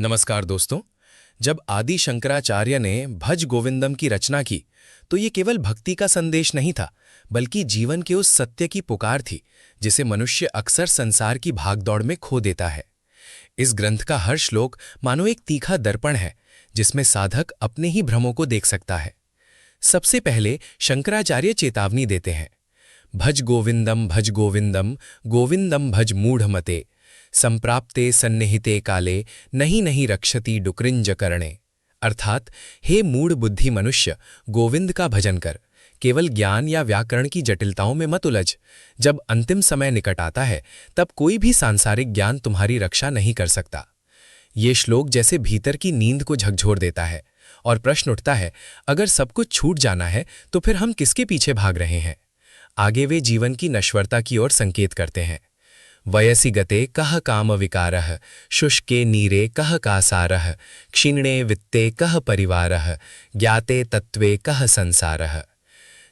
नमस्कार दोस्तों। जब आदि शंकराचार्य ने भज गोविंदम की रचना की तो ये केवल भक्ति का संदेश नहीं था, बल्कि जीवन के उस सत्य की पुकार थी जिसे मनुष्य अक्सर संसार की भागदौड़ में खो देता है। इस ग्रंथ का हर श्लोक मानो एक तीखा दर्पण है जिसमें साधक अपने ही भ्रमों को देख सकता है। सबसे पहले शंकराचार्य चेतावनी देते हैं, भज गोविंदम गोविंदम भज मूढ़मते, संप्राप्ते सन्निहिते काले नहीं नहीं रक्षति डुकृंज करणे। अर्थात हे मूढ़ बुद्धि मनुष्य, गोविंद का भजन कर, केवल ज्ञान या व्याकरण की जटिलताओं में मत उलझ। जब अंतिम समय निकट आता है तब कोई भी सांसारिक ज्ञान तुम्हारी रक्षा नहीं कर सकता। ये श्लोक जैसे भीतर की नींद को झकझोर देता है और प्रश्न उठता है, अगर सब कुछ छूट जाना है तो फिर हम किसके पीछे भाग रहे हैं। आगे वे जीवन की नश्वरता की ओर संकेत करते हैं। वयसि गते कह काम विकारः, शुष्के नीरे कह कासारः, क्षीणे वित्ते कह परिवारः, ज्ञाते तत्वे कह संसारः।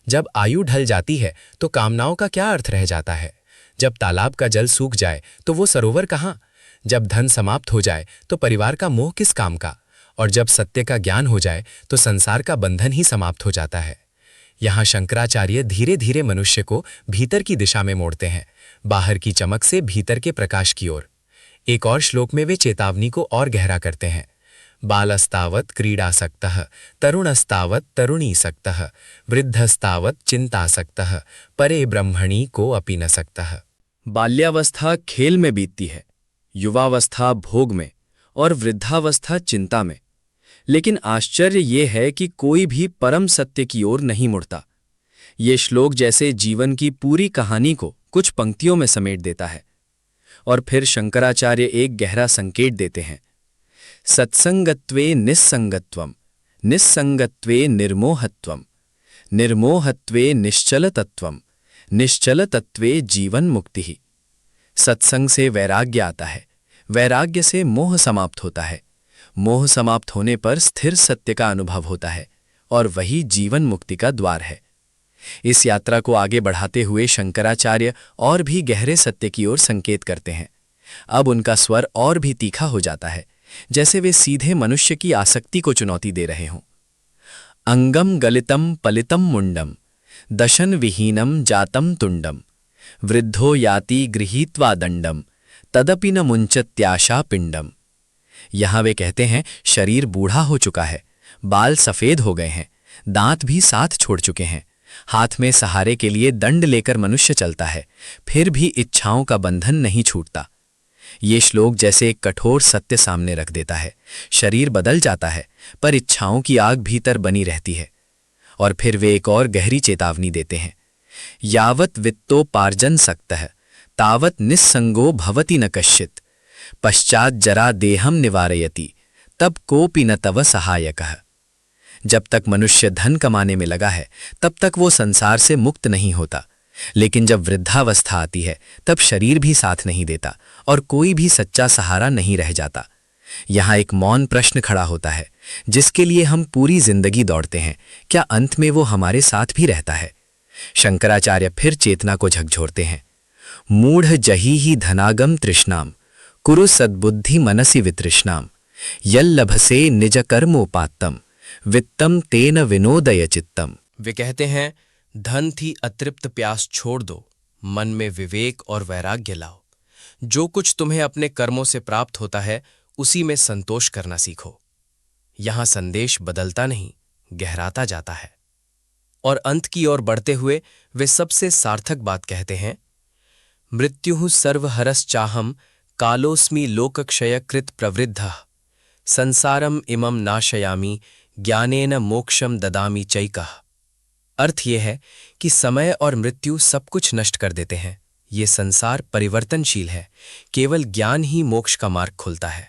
जब आयु ढल जाती है तो कामनाओं का क्या अर्थ रह जाता है। जब तालाब का जल सूख जाए तो वो सरोवर कहाँ। जब धन समाप्त हो जाए तो परिवार का मोह किस काम का। और जब सत्य का ज्ञान हो जाए तो संसार का बंधन ही समाप्त हो जाता है। यहाँ शंकराचार्य धीरे धीरे मनुष्य को भीतर की दिशा में मोड़ते हैं, बाहर की चमक से भीतर के प्रकाश की ओर। एक और श्लोक में वे चेतावनी को और गहरा करते हैं, बालस्तावत् क्रीडासक्तः, तरुणस्तावत् तरुणीसक्तः, वृद्धस्तावत् चिंतासक्तः, परे ब्रह्मणि को अपि न सक्तः। बाल्यावस्था खेल में बीतती है, युवावस्था भोग में और वृद्धावस्था चिंता में। लेकिन आश्चर्य ये है कि कोई भी परम सत्य की ओर नहीं मुड़ता। ये श्लोक जैसे जीवन की पूरी कहानी को कुछ पंक्तियों में समेट देता है। और फिर शंकराचार्य एक गहरा संकेत देते हैं, सत्संगत्वे निस्संगत्वम, निस्संगत्वे निर्मोहत्वम, निर्मोहत्वे निश्चलतत्वम, निश्चलतत्वे जीवन मुक्ति ही। सत्संग से वैराग्य आता है, वैराग्य से मोह समाप्त होता है, मोह समाप्त होने पर स्थिर सत्य का अनुभव होता है और वही जीवन मुक्ति का द्वार है। इस यात्रा को आगे बढ़ाते हुए शंकराचार्य और भी गहरे सत्य की ओर संकेत करते हैं। अब उनका स्वर और भी तीखा हो जाता है, जैसे वे सीधे मनुष्य की आसक्ति को चुनौती दे रहे हों। अंगम गलितम पलितम मुंडम, दशन विहीनम जातम तुंडम, वृद्धो याति गृहीत्वा दंडम, तदपि न मुंचत्याशा पिंडम। यहां वे कहते हैं, शरीर बूढ़ा हो चुका है, बाल सफेद हो गए हैं, दांत भी साथ छोड़ चुके हैं, हाथ में सहारे के लिए दंड लेकर मनुष्य चलता है, फिर भी इच्छाओं का बंधन नहीं छूटता। ये श्लोक जैसे एक कठोर सत्य सामने रख देता है। शरीर बदल जाता है पर इच्छाओं की आग भीतर बनी रहती है। और फिर वे एक और गहरी चेतावनी देते हैं, यावत वित्तोपार्जन सक्तः, तावत निस्संगो भवति न कश्चित्, पश्चात जरा देहम निवारयति, तब कोपि न तव सहायकः। जब तक मनुष्य धन कमाने में लगा है तब तक वो संसार से मुक्त नहीं होता, लेकिन जब वृद्धावस्था आती है तब शरीर भी साथ नहीं देता और कोई भी सच्चा सहारा नहीं रह जाता। यहाँ एक मौन प्रश्न खड़ा होता है, जिसके लिए हम पूरी जिंदगी दौड़ते हैं, क्या अंत में वो हमारे साथ भी रहता है। शंकराचार्य फिर चेतना को झकझोरते हैं, मूढ़ जही ही धनागम तृष्णाम, कुरु सद्बुद्धि मनसि वितृष्णाम, यल्लभसे निज कर्मोपात्तम, वित्तम तेन विनोदय चित्तम। वे कहते हैं, धन थी अतृप्त प्यास छोड़ दो, मन में विवेक और वैराग्य लाओ। जो कुछ तुम्हें अपने कर्मों से प्राप्त होता है उसी में संतोष करना सीखो। यहां संदेश बदलता नहीं, गहराता जाता है। और अंत की ओर बढ़ते हुए वे सबसे सार्थक बात कहते हैं, मृत्युः सर्वहरस चाहम, कालोस्मि लोकक्षयकृत प्रवृद्धः, संसारम इमं नाशयामि, ज्ञानेन मोक्षम ददामि चैकः। अर्थ यह है कि समय और मृत्यु सब कुछ नष्ट कर देते हैं। ये संसार परिवर्तनशील है, केवल ज्ञान ही मोक्ष का मार्ग खोलता है।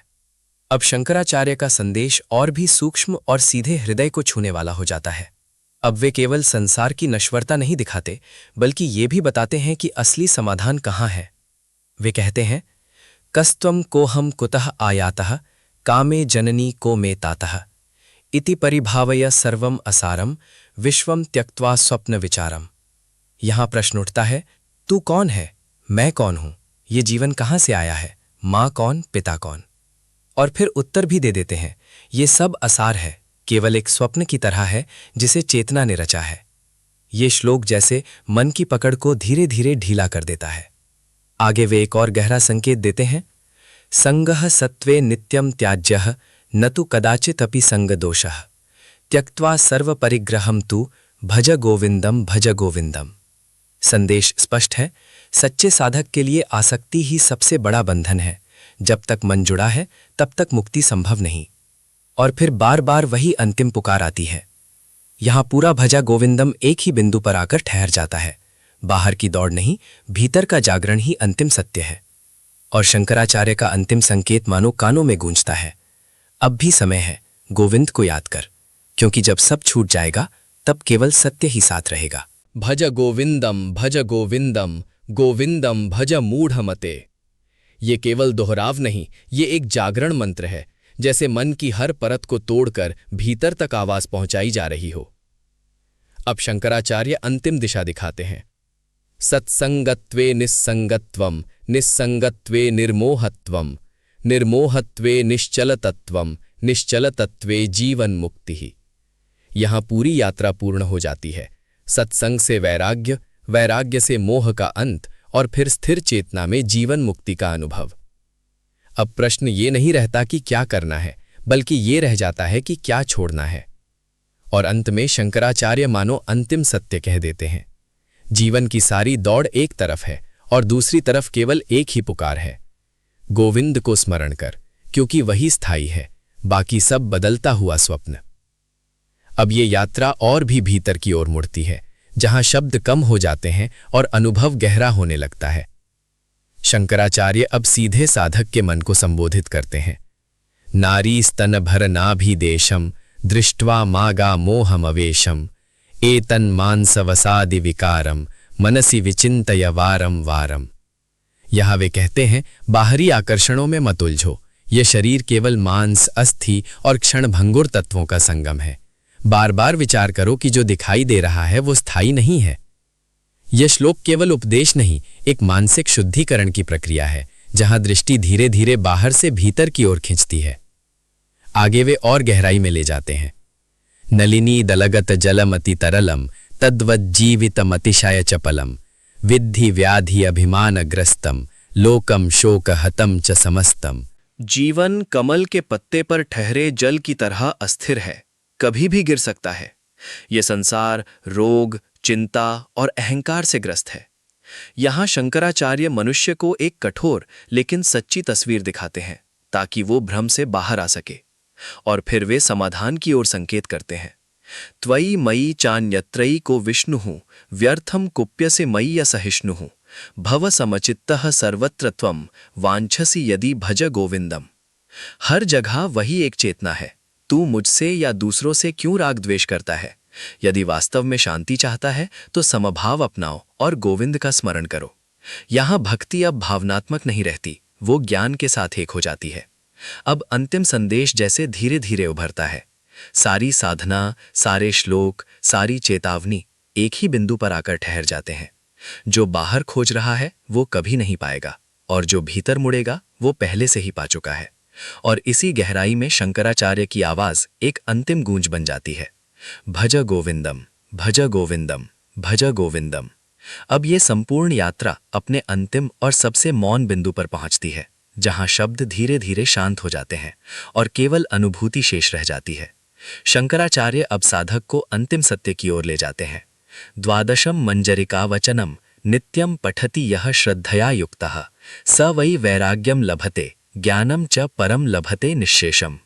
अब शंकराचार्य का संदेश और भी सूक्ष्म और सीधे हृदय को छूने वाला हो जाता है। अब वे केवल संसार की नश्वरता नहीं दिखाते, बल्कि ये भी बताते हैं कि असली समाधान कहाँ है। वे कहते हैं, कस्त्वं कोहम कुतः आयातः, कामे जननी को मे तातः, इति परिभावय सर्वम असारम, विश्वम त्यक्त्वा स्वप्न विचारम। यहां प्रश्न उठता है, तू कौन है, मैं कौन हूं, ये जीवन कहां से आया है, मां कौन, पिता कौन। और फिर उत्तर भी दे देते हैं, ये सब असार है, केवल एक स्वप्न की तरह है जिसे चेतना ने रचा है। ये श्लोक जैसे मन की पकड़ को धीरे धीरे ढीला कर देता है। आगे वे एक और गहरा संकेत देते हैं, संगः सत्वे नित्यम त्याज्यः न तु कदाचिदपि संगदोषः त्यक्त्वा सर्वपरिग्रहं तु भज गोविंदम भज गोविंदम। संदेश स्पष्ट है, सच्चे साधक के लिए आसक्ति ही सबसे बड़ा बंधन है। जब तक मन जुड़ा है तब तक मुक्ति संभव नहीं। और फिर बार बार वही अंतिम पुकार आती है। यहां पूरा भजा गोविंदम एक ही बिंदु पर आकर ठहर जाता है। बाहर की दौड़ नहीं, भीतर का जागरण ही अंतिम सत्य है। और शंकराचार्य का अंतिम संकेत मानो कानों में गूंजता है, अब भी समय है, गोविंद को याद कर, क्योंकि जब सब छूट जाएगा तब केवल सत्य ही साथ रहेगा। भज गोविंदम गोविंदम गोविंदम भज मूढ़मते। ये केवल दोहराव नहीं, ये एक जागरण मंत्र है, जैसे मन की हर परत को तोड़कर भीतर तक आवाज पहुंचाई जा रही हो। अब शंकराचार्य अंतिम दिशा दिखाते हैं। सत्संगत्वे निस्संगत्वम निस्संगत्वे निर्मोहत्वम निर्मोहत्वे निश्चलतत्वम निश्चलतत्वे जीवन मुक्ति। यहां पूरी यात्रा पूर्ण हो जाती है। सत्संग से वैराग्य, वैराग्य से मोह का अंत और फिर स्थिर चेतना में जीवन मुक्ति का अनुभव। अब प्रश्न ये नहीं रहता कि क्या करना है, बल्कि ये रह जाता है कि क्या छोड़ना है। और अंत में शंकराचार्य मानो अंतिम सत्य कह देते हैं, जीवन की सारी दौड़ एक तरफ है और दूसरी तरफ केवल एक ही पुकार है, गोविंद को स्मरण कर, क्योंकि वही स्थायी है, बाकी सब बदलता हुआ स्वप्न। अब ये यात्रा और भी भीतर की ओर मुड़ती है, जहां शब्द कम हो जाते हैं और अनुभव गहरा होने लगता है। शंकराचार्य अब सीधे साधक के मन को संबोधित करते हैं। नारी स्तन भर नाभि देशम दृष्ट्वा मागा मोहमवेशम एतन मांसवसादि विकारम मनसि विचिंतय वारम वारम। यहां वे कहते हैं, बाहरी आकर्षणों में मत उलझो, ये शरीर केवल मांस, अस्थि और क्षणभंगुर तत्वों का संगम है। बार बार विचार करो कि जो दिखाई दे रहा है वो स्थायी नहीं है। यह श्लोक केवल उपदेश नहीं, एक मानसिक शुद्धिकरण की प्रक्रिया है, जहां दृष्टि धीरे धीरे बाहर से भीतर की ओर खींचती है। आगे वे और गहराई में ले जाते हैं। नलिनी दलगत जलमति तरलम तद्वज्जीवितमतिशय चपलम विद्धि व्याधि अभिमानग्रस्तम लोकम शोक हतम च समस्तम। जीवन कमल के पत्ते पर ठहरे जल की तरह अस्थिर है, कभी भी गिर सकता है। यह संसार रोग, चिंता और अहंकार से ग्रस्त है। यहां शंकराचार्य मनुष्य को एक कठोर लेकिन सच्ची तस्वीर दिखाते हैं, ताकि वो भ्रम से बाहर आ सके। और फिर वे समाधान की ओर संकेत करते हैं। त्वयि मयि चान्यत्रयि को विष्णुः व्यर्थम कुप्यसे मयि असहिष्णुः भव समचित्तः सर्वत्र त्वं वांछसि यदि भज गोविंदम। हर जगह वही एक चेतना है। तू मुझसे या दूसरों से क्यों राग द्वेष करता है? यदि वास्तव में शांति चाहता है तो समभाव अपनाओ और गोविंद का स्मरण करो। यहां भक्ति अब भावनात्मक नहीं रहती, वो ज्ञान के साथ एक हो जाती है। अब अंतिम संदेश जैसे धीरे धीरे उभरता है। सारी साधना, सारे श्लोक, सारी चेतावनी एक ही बिंदु पर आकर ठहर जाते हैं। जो बाहर खोज रहा है वो कभी नहीं पाएगा, और जो भीतर मुड़ेगा वो पहले से ही पा चुका है। और इसी गहराई में शंकराचार्य की आवाज एक अंतिम गूंज बन जाती है, भज गोविंदम भज गोविंदम भज गोविंदम। अब ये संपूर्ण यात्रा अपने अंतिम और सबसे मौन बिंदु पर पहुंचती है, जहां शब्द धीरे धीरे शांत हो जाते हैं और केवल अनुभूति शेष रह जाती है। शंकराचार्य अब साधक को अंतिम सत्य की ओर ले जाते हैं। द्वादशम मंजरिका वचनम नित्यम पठति यह श्रद्धया युक्तः स वै वैराग्यम लभते ज्ञानम च परम लभते निश्शेषम।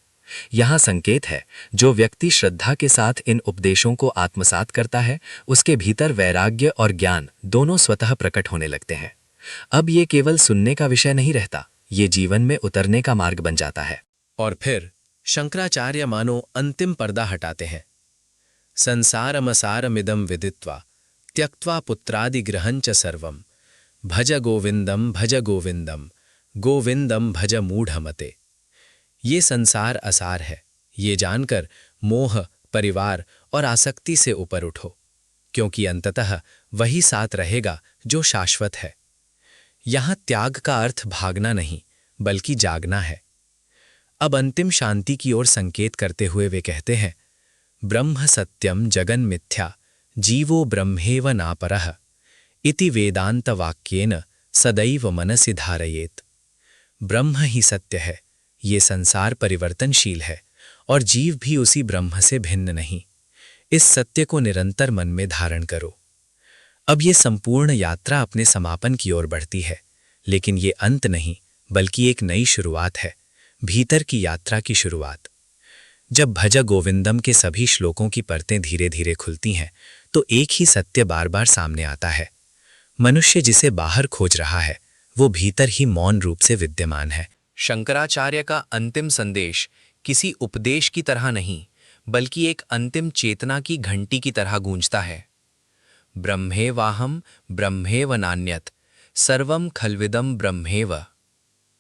यहां संकेत है, जो व्यक्ति श्रद्धा के साथ इन उपदेशों को आत्मसात करता है, उसके भीतर वैराग्य और ज्ञान दोनों स्वतः प्रकट होने लगते हैं। अब ये केवल सुनने का विषय नहीं रहता, ये जीवन में उतरने का मार्ग बन जाता है। और फिर शंकराचार्य मानो अंतिम पर्दा हटाते हैं। संसारमसारमिदं विदित्वा त्यक्त्वा पुत्रादिग्रहंच सर्वम भज गोविंदम गोविंदम गोविंदम भज मूढ़मते। ये संसार असार है, ये जानकर मोह, परिवार और आसक्ति से ऊपर उठो, क्योंकि अंततः वही साथ रहेगा जो शाश्वत है। यहां त्याग का अर्थ भागना नहीं, बल्कि जागना है। अब अंतिम शांति की ओर संकेत करते हुए वे कहते हैं, ब्रह्म सत्यम जगन मिथ्या जीवो ब्रह्मेव नापरः इति वेदांत वाक्येन सदैव मनसि धारयेत। ब्रह्म ही सत्य है, ये संसार परिवर्तनशील है और जीव भी उसी ब्रह्म से भिन्न नहीं। इस सत्य को निरंतर मन में धारण करो। अब ये संपूर्ण यात्रा अपने समापन की ओर बढ़ती है, लेकिन ये अंत नहीं बल्कि एक नई शुरुआत है, भीतर की यात्रा की शुरुआत। जब भज गोविंदम के सभी श्लोकों की परतें धीरे धीरे खुलती हैं तो एक ही सत्य बार बार सामने आता है। मनुष्य जिसे बाहर खोज रहा है वो भीतर ही मौन रूप से विद्यमान है। शंकराचार्य का अंतिम संदेश किसी उपदेश की तरह नहीं बल्कि एक अंतिम चेतना की घंटी की तरह गूंजता है। ब्रह्मेवाहम ब्रह्मेव नान्यत सर्वम खल्विदम ब्रह्मेव,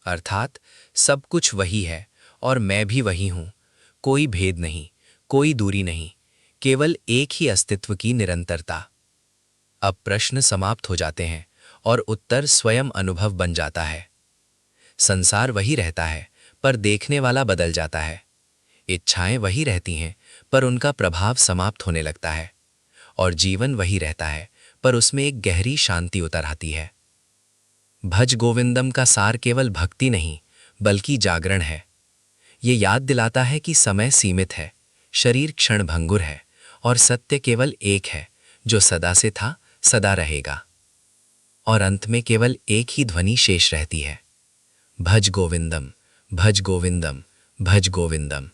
अर्थात सब कुछ वही है और मैं भी वही हूँ, कोई भेद नहीं, कोई दूरी नहीं, केवल एक ही अस्तित्व की निरंतरता। अब प्रश्न समाप्त हो जाते हैं और उत्तर स्वयं अनुभव बन जाता है। संसार वही रहता है पर देखने वाला बदल जाता है। इच्छाएं वही रहती हैं पर उनका प्रभाव समाप्त होने लगता है और जीवन वही रहता है पर उसमें एक गहरी शांति उतर आती है। भज गोविंदम का सार केवल भक्ति नहीं बल्कि जागरण है। ये याद दिलाता है कि समय सीमित है, शरीर क्षणभंगुर है और सत्य केवल एक है जो सदा से था, सदा रहेगा। और अंत में केवल एक ही ध्वनि शेष रहती है, भज गोविंदम, भज गोविंदम, भज गोविंदम।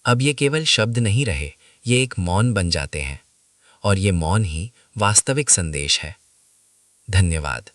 अब ये केवल शब्द नहीं रहे, ये एक मौन बन जाते हैं और ये मौन ही वास्तविक संदेश है। धन्यवाद।